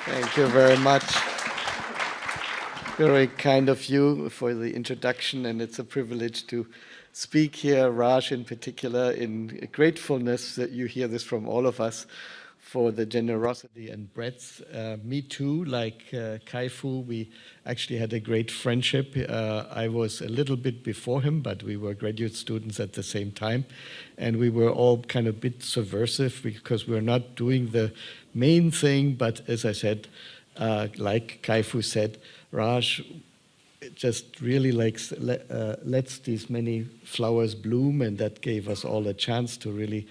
Thank you very much. Very kind of you for the introduction, and it's a privilege to speak here, Raj in particular, in gratefulness that you hear this from all of us for the generosity and breadth. Me too, like Kai-Fu, we actually had a great friendship. I was a little bit before him, but we were graduate students at the same time. And we were all kind of a bit subversive because we're not doing the main thing, but as I said, like Kai-Fu said, Raj just really lets these many flowers bloom, and that gave us all a chance to really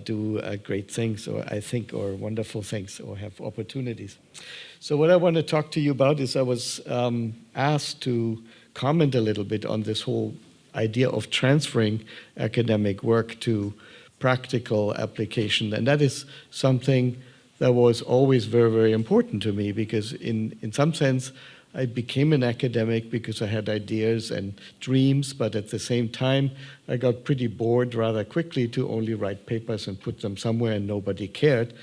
do great things, or wonderful things, or have opportunities. So what I want to talk to you about is I was asked to comment a little bit on this whole idea of transferring academic work to practical application, and that is something that was always very, very important to me, because in some sense, I became an academic because I had ideas and dreams, but at the same time, I got pretty bored rather quickly to only write papers and put them somewhere and nobody cared.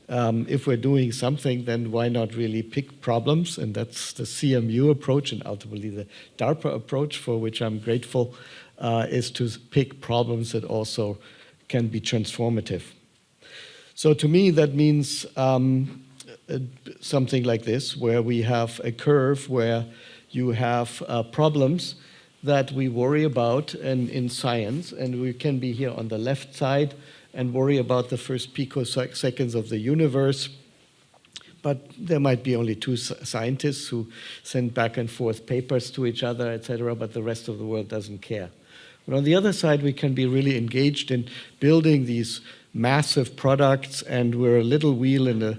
If we're doing something, then why not really pick problems? And that's the CMU approach, and ultimately the DARPA approach, for which I'm grateful, is to pick problems that also can be transformative. So to me, that means something like this, where we have a curve where you have problems that we worry about in science, and we can be here on the left side and worry about the first picoseconds of the universe, but there might be only two scientists who send back and forth papers to each other, etc., but the rest of the world doesn't care. But on the other side, we can be really engaged in building these massive products, and we're a little wheel in a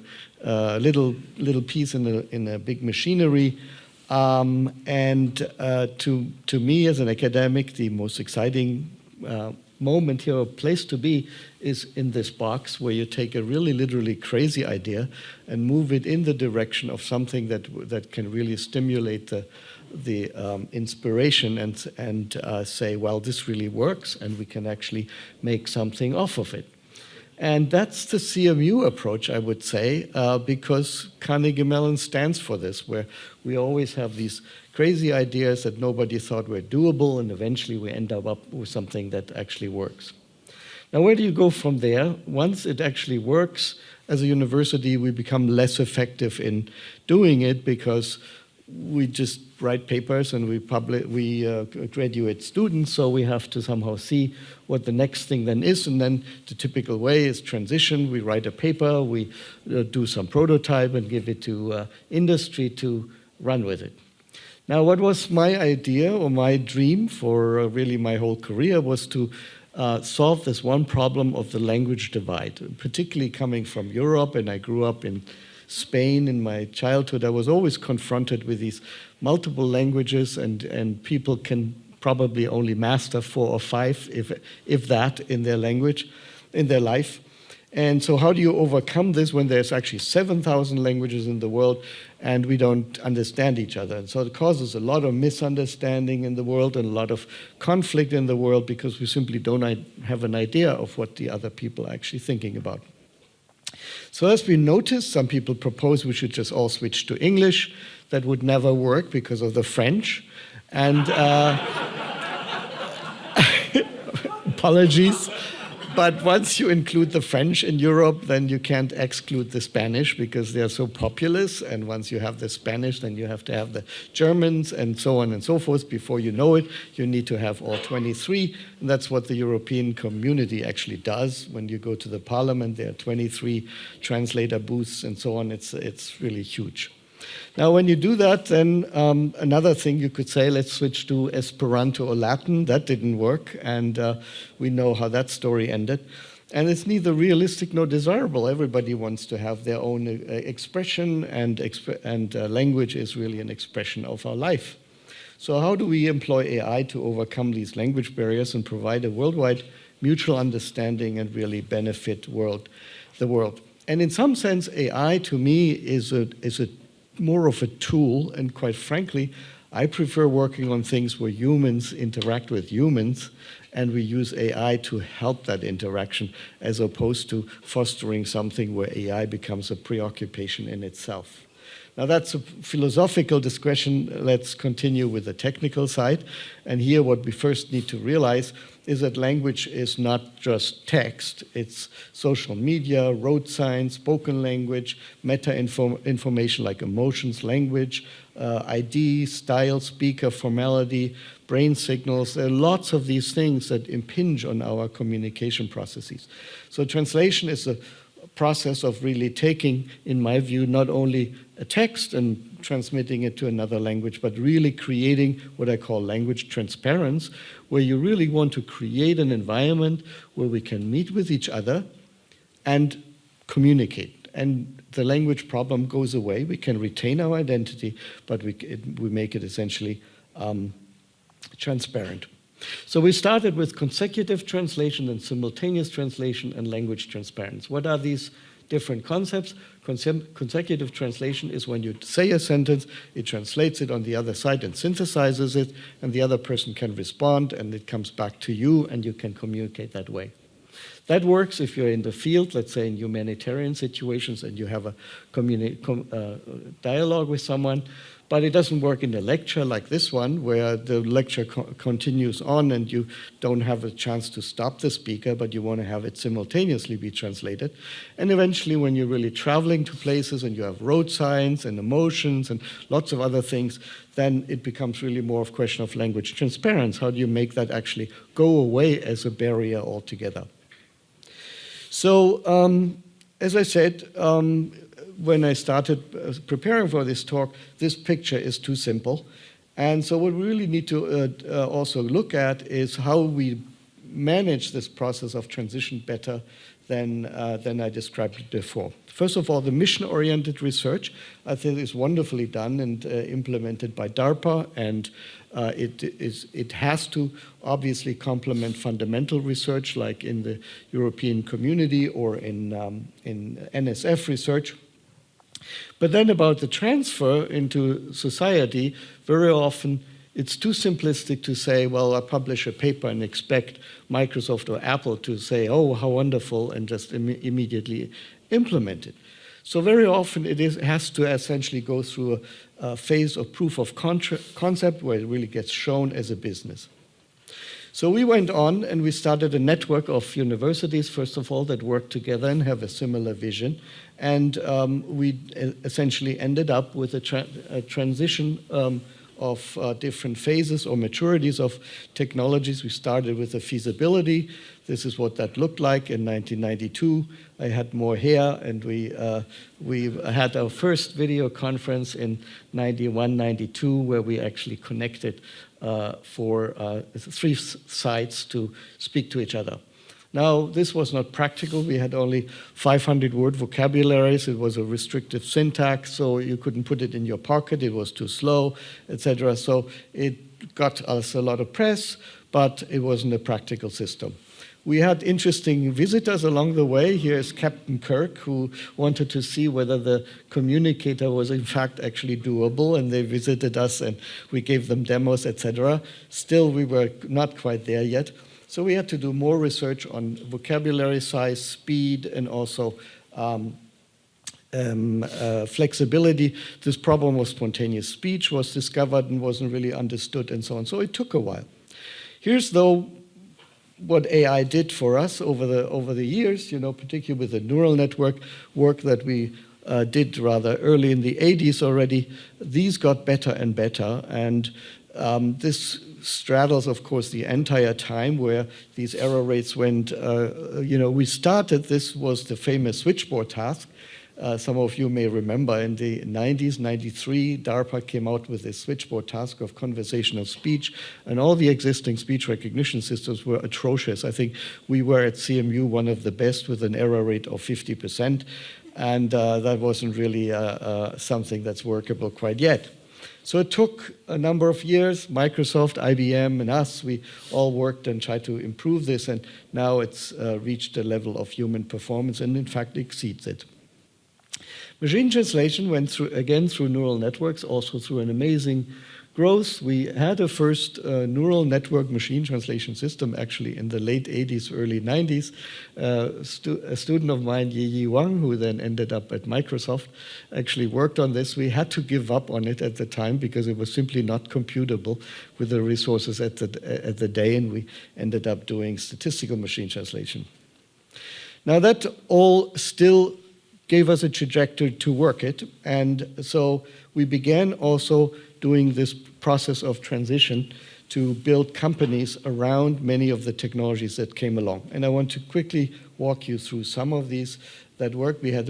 little piece in a big machinery. And to me as an academic, the most exciting moment here, or place to be, is in this box where you take a really literally crazy idea and move it in the direction of something that can really stimulate the inspiration and say, well, this really works, and we can actually make something off of it. And that's the CMU approach, I would say, because Carnegie Mellon stands for this, where we always have these crazy ideas that nobody thought were doable, and eventually we end up with something that actually works. Now, where do you go from there? Once it actually works, as a university, we become less effective in doing it because we just write papers and we graduate students, so we have to somehow see what the next thing then is, and then the typical way is transition. We write a paper, we do some prototype and give it to industry to run with it. Now, what was my idea or my dream for really my whole career was to solve this one problem of the language divide, particularly coming from Europe, and I grew up in Spain in my childhood. I was always confronted with these multiple languages, and people can probably only master 4 or 5, if that, in their language, in their life. And so how do you overcome this when there's actually 7,000 languages in the world and we don't understand each other? And so it causes a lot of misunderstanding in the world and a lot of conflict in the world because we simply don't have an idea of what the other people are actually thinking about. So as we noticed, some people propose we should just all switch to English. That would never work because of the French. And apologies. But once you include the French in Europe, then you can't exclude the Spanish because they're so populous. And once you have the Spanish, then you have to have the Germans and so on and so forth. Before you know it, you need to have all 23. And that's what the European community actually does. When you go to the parliament, there are 23 translator booths and so on. It's really huge. Now, when you do that, then another thing you could say, let's switch to Esperanto or Latin. That didn't work, and we know how that story ended. And it's neither realistic nor desirable. Everybody wants to have their own expression, and language is really an expression of our life. So how do we employ AI to overcome these language barriers and provide a worldwide mutual understanding and really benefit the world? And in some sense, AI to me is a more of a tool, and quite frankly, I prefer working on things where humans interact with humans and we use AI to help that interaction as opposed to fostering something where AI becomes a preoccupation in itself. Now that's a philosophical discussion. Let's continue with the technical side. And here what we first need to realize is that language is not just text. It's social media, road signs, spoken language, information like emotions, language, ID, style, speaker, formality, brain signals. There are lots of these things that impinge on our communication processes. So translation is a process of really taking, in my view, not only a text and transmitting it to another language, but really creating what I call language transparency, where you really want to create an environment where we can meet with each other and communicate. And the language problem goes away. We can retain our identity, but we make it essentially transparent. So we started with consecutive translation and simultaneous translation and language transparency. What are these different concepts? Consecutive translation is when you say a sentence, it translates it on the other side and synthesizes it, and the other person can respond, and it comes back to you, and you can communicate that way. That works if you're in the field, let's say in humanitarian situations, and you have a dialogue with someone. But it doesn't work in a lecture like this one, where the lecture continues on and you don't have a chance to stop the speaker, but you want to have it simultaneously be translated. And eventually, when you're really traveling to places and you have road signs and emotions and lots of other things, then it becomes really more of a question of language transparency. How do you make that actually go away as a barrier altogether? So, as I said, when I started preparing for this talk, this picture is too simple. And so what we really need to also look at is how we manage this process of transition better than I described it before. First of all, the mission-oriented research, I think, is wonderfully done and implemented by DARPA, and it has to obviously complement fundamental research like in the European community or in NSF research. But then about the transfer into society, very often it's too simplistic to say, well, I publish a paper and expect Microsoft or Apple to say, oh, how wonderful, and just immediately implement it. So very often it has to essentially go through a phase of proof of concept where it really gets shown as a business. So we went on and we started a network of universities, first of all, that work together and have a similar vision. And we essentially ended up with a transition of different phases or maturities of technologies. We started with a feasibility. This is what that looked like in 1992. I had more hair, and we had our first video conference in 91, 92, where we actually connected for 3 sites to speak to each other. Now, this was not practical. We had only 500-word vocabularies. It was a restrictive syntax, so you couldn't put it in your pocket. It was too slow, etc. So it got us a lot of press, but it wasn't a practical system. We had interesting visitors along the way. Here's Captain Kirk, who wanted to see whether the communicator was in fact actually doable, and they visited us, and we gave them demos, etc. Still, we were not quite there yet. So we had to do more research on vocabulary size, speed, and also flexibility. This problem of spontaneous speech was discovered and wasn't really understood, and so on. So it took a while. Here's, though, what AI did for us over the years, particularly with the neural network work that we did rather early in the 80s already. These got better and better, and this straddles, of course, the entire time where these error rates went. We started, this was the famous switchboard task. Some of you may remember in the 90s, 93, DARPA came out with this switchboard task of conversational speech, and all the existing speech recognition systems were atrocious. I think we were at CMU one of the best with an error rate of 50%, and that wasn't really something that's workable quite yet. So it took a number of years. Microsoft, IBM, and us, we all worked and tried to improve this, and now it's reached a level of human performance and in fact exceeds it. Machine translation went through neural networks, also through an amazing growth. We had a first neural network machine translation system actually in the late 80s, early 90s. A student of mine, Yi Wang, who then ended up at Microsoft, actually worked on this. We had to give up on it at the time because it was simply not computable with the resources at the day, and we ended up doing statistical machine translation. Now that all still gave us a trajectory to work it, and so we began also doing this process of transition to build companies around many of the technologies that came along. And I want to quickly walk you through some of these that worked. We had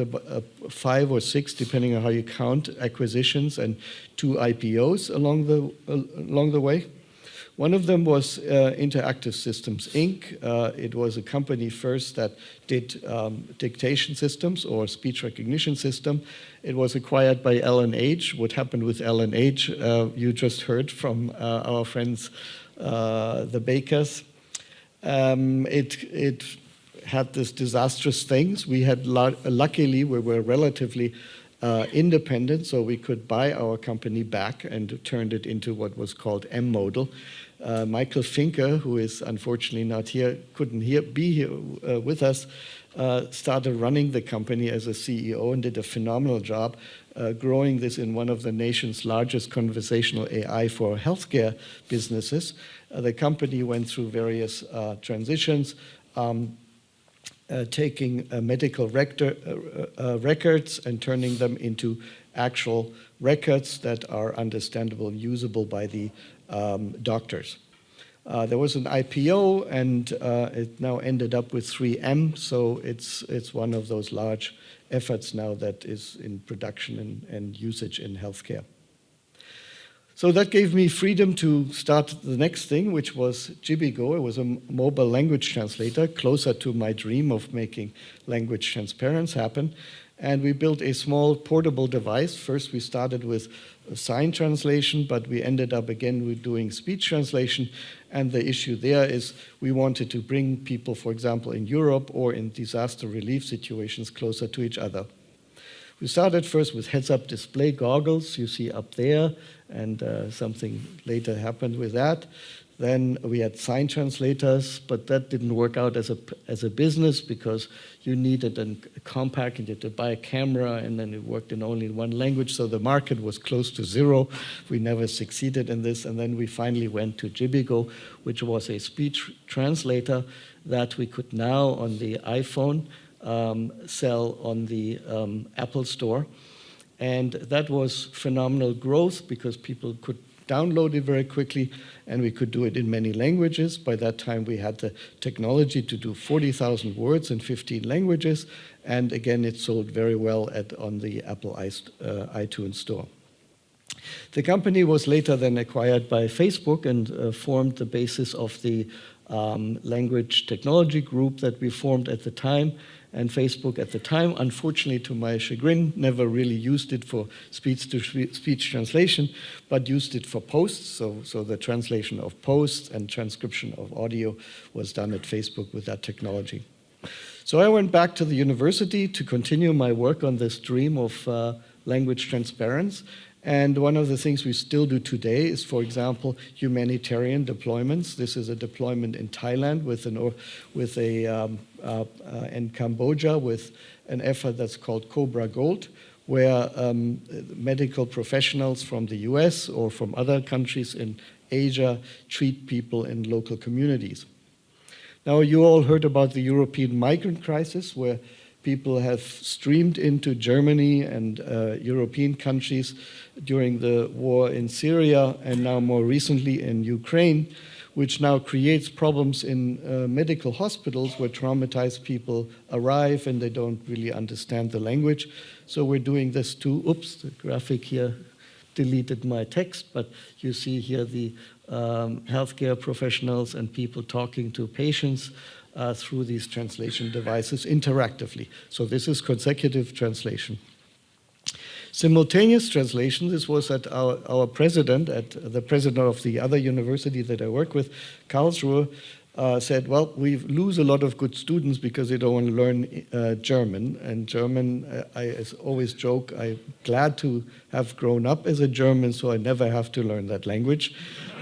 5 or 6, depending on how you count, acquisitions and 2 IPOs along the way. One of them was Interactive Systems, Inc. It was a company first that did dictation systems or speech recognition system. It was acquired by L&H. What happened with L&H, you just heard from our friends, the Bakers. It had this disastrous things. We had, luckily, we were relatively independent, so we could buy our company back and turned it into what was called M-Modal. Michael Finker, who is unfortunately not here, couldn't be here with us, started running the company as a CEO and did a phenomenal job growing this in one of the nation's largest conversational AI for healthcare businesses. The company went through various transitions, taking medical records and turning them into actual records that are understandable and usable by the doctors. There was an IPO, and it now ended up with 3M, so it's one of those large efforts now that is in production and usage in healthcare. So that gave me freedom to start the next thing, which was Jibigo. It was a mobile language translator, closer to my dream of making language transparency happen. And we built a small portable device. First, we started with sign translation, but we ended up again with doing speech translation. And the issue there is we wanted to bring people, for example, in Europe or in disaster relief situations closer to each other. We started first with heads-up display goggles you see up there, and something later happened with that. Then we had sign translators, but that didn't work out as a business because you needed a compact, you had to buy a camera, and then it worked in only one language, so the market was close to zero. We never succeeded in this, and then we finally went to Jibigo, which was a speech translator that we could now on the iPhone sell on the Apple Store. And that was phenomenal growth because people could download it very quickly, and we could do it in many languages. By that time, we had the technology to do 40,000 words in 15 languages, and again, it sold very well on the Apple iTunes Store. The company was later then acquired by Facebook and formed the basis of the language technology group that we formed at the time. And Facebook at the time, unfortunately to my chagrin, never really used it for speech-to-speech translation, but used it for posts. So the translation of posts and transcription of audio was done at Facebook with that technology. So I went back to the university to continue my work on this dream of language transparency. And one of the things we still do today is, for example, humanitarian deployments. This is a deployment in Thailand in Cambodia with an effort that's called Cobra Gold, where medical professionals from the US or from other countries in Asia treat people in local communities. Now, you all heard about the European migrant crisis, where people have streamed into Germany and European countries during the war in Syria and now more recently in Ukraine, which now creates problems in medical hospitals where traumatized people arrive and they don't really understand the language. So we're doing this too. Oops, the graphic here deleted my text, but you see here the healthcare professionals and people talking to patients through these translation devices interactively. So this is consecutive translation. Simultaneous translation, this was at the president of the other university that I work with, Karlsruhe, said, well, we lose a lot of good students because they don't want to learn German. And German, I always joke, I'm glad to have grown up as a German, so I never have to learn that language.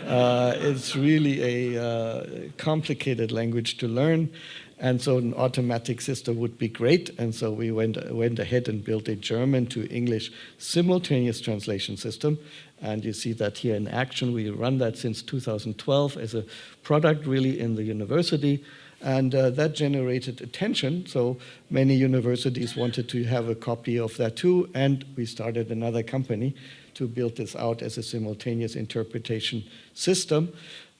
It's really a complicated language to learn. And so an automatic system would be great. And so we went ahead and built a German to English simultaneous translation system. And you see that here in action. We run that since 2012 as a product really in the university. And that generated attention. So many universities wanted to have a copy of that too. And we started another company to build this out as a simultaneous interpretation system.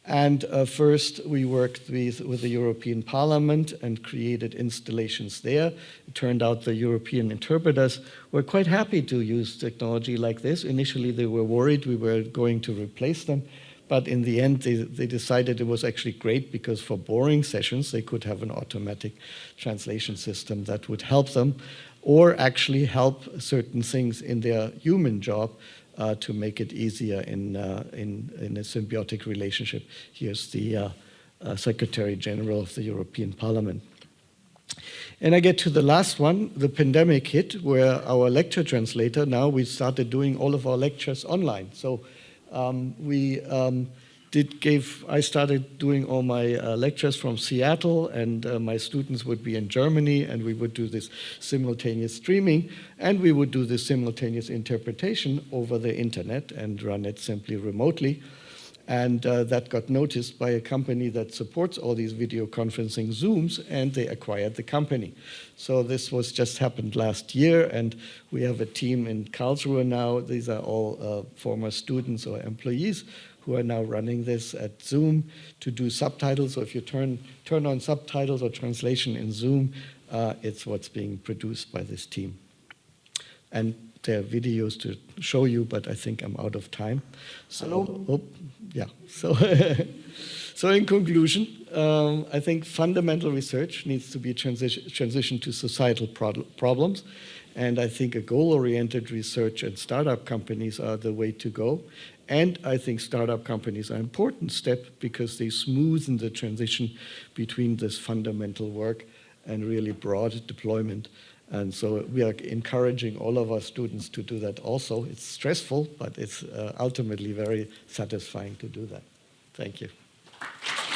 And first, we worked with the European Parliament and created installations there. It turned out the European interpreters were quite happy to use technology like this. Initially, they were worried we were going to replace them. But in the end, they decided it was actually great because for boring sessions, they could have an automatic translation system that would help them or actually help certain things in their human job to make it easier in a symbiotic relationship. Here's the Secretary General of the European Parliament. And I get to the last one, the pandemic hit, where our lecture translator, now we started doing all of our lectures online. So I started doing all my lectures from Seattle, and my students would be in Germany, and we would do this simultaneous streaming, and we would do this simultaneous interpretation over the internet and run it simply remotely. And that got noticed by a company that supports all these video conferencing Zooms, and they acquired the company. So this was just happened last year, and we have a team in Karlsruhe now. These are all former students or employees who are now running this at Zoom to do subtitles. So if you turn on subtitles or translation in Zoom, it's what's being produced by this team. And there are videos to show you, but I think I'm out of time. So, Hello? Yeah. So in conclusion, I think fundamental research needs to be transitioned to societal problems. And I think a goal-oriented research and startup companies are the way to go. And I think startup companies are an important step because they smoothen the transition between this fundamental work and really broad deployment. And so we are encouraging all of our students to do that also. It's stressful, but it's ultimately very satisfying to do that. Thank you.